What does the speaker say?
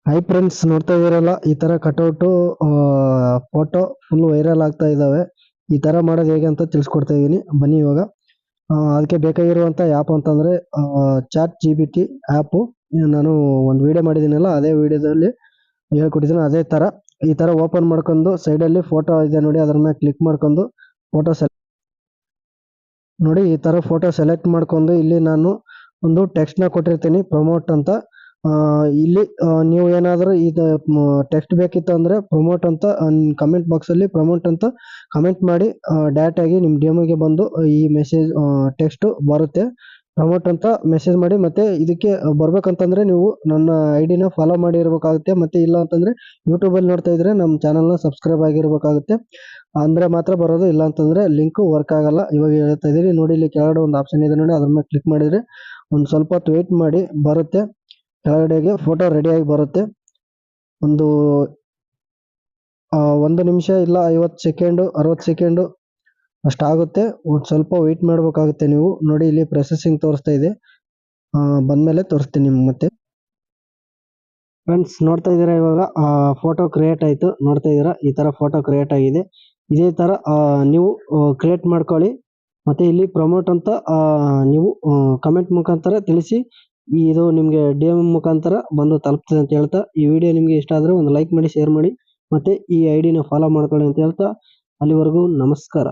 Hi friends, ನೋಡ್ತಾ ಇದೀರಲ್ಲ ಈ ತರ ಕಟೌಟು ಫೋಟೋ ಫುಲ್ ವೈರಲ್ ಆಗ್ತಾ ಇದಾವೆ. ಈ ತರ ಮಾಡೋದು ಹೇಗೆ ಅಂತ ತಿಳಿಸ್ಕೊಡ್ತಾ ಇದೀನಿ, ಬನ್ನಿ ಇವಾಗ. ಅದಕ್ಕೆ ಬೇಕಾಗಿರುವಂತ ಆ್ಯಪ್ ಅಂತಂದ್ರೆ ಚಾಟ್ ಜಿಪಿಟಿ ಆ್ಯಪು. ನಾನು ಒಂದು ವಿಡಿಯೋ ಮಾಡಿದ್ದೀನಲ್ಲ, ಅದೇ ವಿಡಿಯೋದಲ್ಲಿ ಹೇಳ್ಕೊಟ್ಟಿದ್ದೀನಿ. ಅದೇ ತರ ಈ ತರ ಓಪನ್ ಮಾಡ್ಕೊಂಡು ಸೈಡಲ್ಲಿ ಫೋಟೋ ಇದೆ ನೋಡಿ, ಅದ್ರ ಮೇಲೆ ಕ್ಲಿಕ್ ಮಾಡ್ಕೊಂಡು ಫೋಟೋ ನೋಡಿ. ಈ ತರ ಫೋಟೋ ಸೆಲೆಕ್ಟ್ ಮಾಡ್ಕೊಂಡು ಇಲ್ಲಿ ನಾನು ಒಂದು ಟೆಕ್ಸ್ಟ್ ನ ಕೊಟ್ಟಿರ್ತೀನಿ, ಪ್ರಮೋಟ್ ಅಂತ. ಇಲ್ಲಿ ನೀವು ಏನಾದರೂ ಇದು ಟೆಕ್ಸ್ಟ್ ಬೇಕಿತ್ತು ಅಂದ್ರೆ ಪ್ರಮೋಟ್ ಅಂತ ಕಮೆಂಟ್ ಬಾಕ್ಸ್ ಅಲ್ಲಿ ಪ್ರಮೋಟ್ ಅಂತ ಕಮೆಂಟ್ ಮಾಡಿ, ಡೈರೆಕ್ಟ್ ಆಗಿ ನಿಮ್ಮ ಡಿಎಂಗೆ ಬಂದು ಈ ಮೆಸೇಜ್ ಟೆಕ್ಸ್ಟ್ ಬರುತ್ತೆ. ಪ್ರಮೋಟ್ ಅಂತ ಮೆಸೇಜ್ ಮಾಡಿ. ಮತ್ತೆ ಇದಕ್ಕೆ ಬರ್ಬೇಕಂತಂದ್ರೆ ನೀವು ನನ್ನ ಐಡಿನ ಫಾಲೋ ಮಾಡಿ ಇರಬೇಕಾಗುತ್ತೆ. ಮತ್ತೆ ಇಲ್ಲ ಅಂತಂದ್ರೆ ಯೂಟ್ಯೂಬ್ ಅಲ್ಲಿ ನೋಡ್ತಾ ಇದ್ರೆ ನಮ್ಮ ಚಾನಲ್ನ ಸಬ್ಸ್ಕ್ರೈಬ್ ಆಗಿರ್ಬೇಕಾಗುತ್ತೆ, ಅಂದ್ರೆ ಮಾತ್ರ ಬರೋದು. ಇಲ್ಲ ಅಂತಂದ್ರೆ ಲಿಂಕ್ ವರ್ಕ್ ಆಗಲ್ಲ. ಇವಾಗ ಹೇಳ್ತಾ ಇದೀನಿ ನೋಡಿ, ಇಲ್ಲಿ ಕೆಳಗಡೆ ಒಂದು ಆಪ್ಷನ್ ಇದೆ ನೋಡಿ, ಅದ್ರ ಮೇಲೆ ಕ್ಲಿಕ್ ಮಾಡಿದ್ರೆ ಒಂದು ಸ್ವಲ್ಪ ಹೊತ್ತು ವೇಟ್ ಮಾಡಿ, ಬರುತ್ತೆ. ಕೆಳಗಡೆಗೆ ಫೋಟೋ ರೆಡಿಯಾಗಿ ಬರುತ್ತೆ. ಒಂದು 1 ನಿಮಿಷ ಇಲ್ಲ 50 ಸೆಕೆಂಡು 60 ಸೆಕೆಂಡು ಅಷ್ಟಾಗುತ್ತೆ. ಒಂದು ಸ್ವಲ್ಪ ವೆಯ್ಟ್ ಮಾಡಬೇಕಾಗುತ್ತೆ ನೀವು. ನೋಡಿ ಇಲ್ಲಿ ಪ್ರೊಸೆಸಿಂಗ್ ತೋರಿಸ್ತಾ ಇದೆ, ಬಂದಮೇಲೆ ತೋರಿಸ್ತೀನಿ ನಿಮ್ಗೆ. ಮತ್ತೆ ಫ್ರೆಂಡ್ಸ್, ನೋಡ್ತಾ ಇದ್ದೀರಾ ಇವಾಗ ಫೋಟೋ ಕ್ರಿಯೇಟ್ ಆಯಿತು. ನೋಡ್ತಾ ಇದ್ದೀರಾ ಈ ಥರ ಫೋಟೋ ಕ್ರಿಯೇಟ್ ಆಗಿದೆ. ಇದೇ ಥರ ನೀವು ಕ್ರಿಯೇಟ್ ಮಾಡ್ಕೊಳ್ಳಿ. ಮತ್ತು ಇಲ್ಲಿ ಪ್ರಮೋಟ್ ಅಂತ ನೀವು ಕಮೆಂಟ್ ಮುಖಾಂತರ ತಿಳಿಸಿ. ಇದು ನಿಮಗೆ DM ಮುಖಾಂತರ ಬಂದು ತಲುಪ್ತದೆ ಅಂತ ಹೇಳ್ತಾ, ಈ ವಿಡಿಯೋ ನಿಮಗೆ ಇಷ್ಟ ಆದರೆ ಒಂದು ಲೈಕ್ ಮಾಡಿ, ಶೇರ್ ಮಾಡಿ, ಮತ್ತು ಈ ಐಡಿನ ಫಾಲೋ ಮಾಡ್ಕೊಳ್ಳಿ ಅಂತ ಹೇಳ್ತಾ, ಅಲ್ಲಿವರೆಗೂ ನಮಸ್ಕಾರ.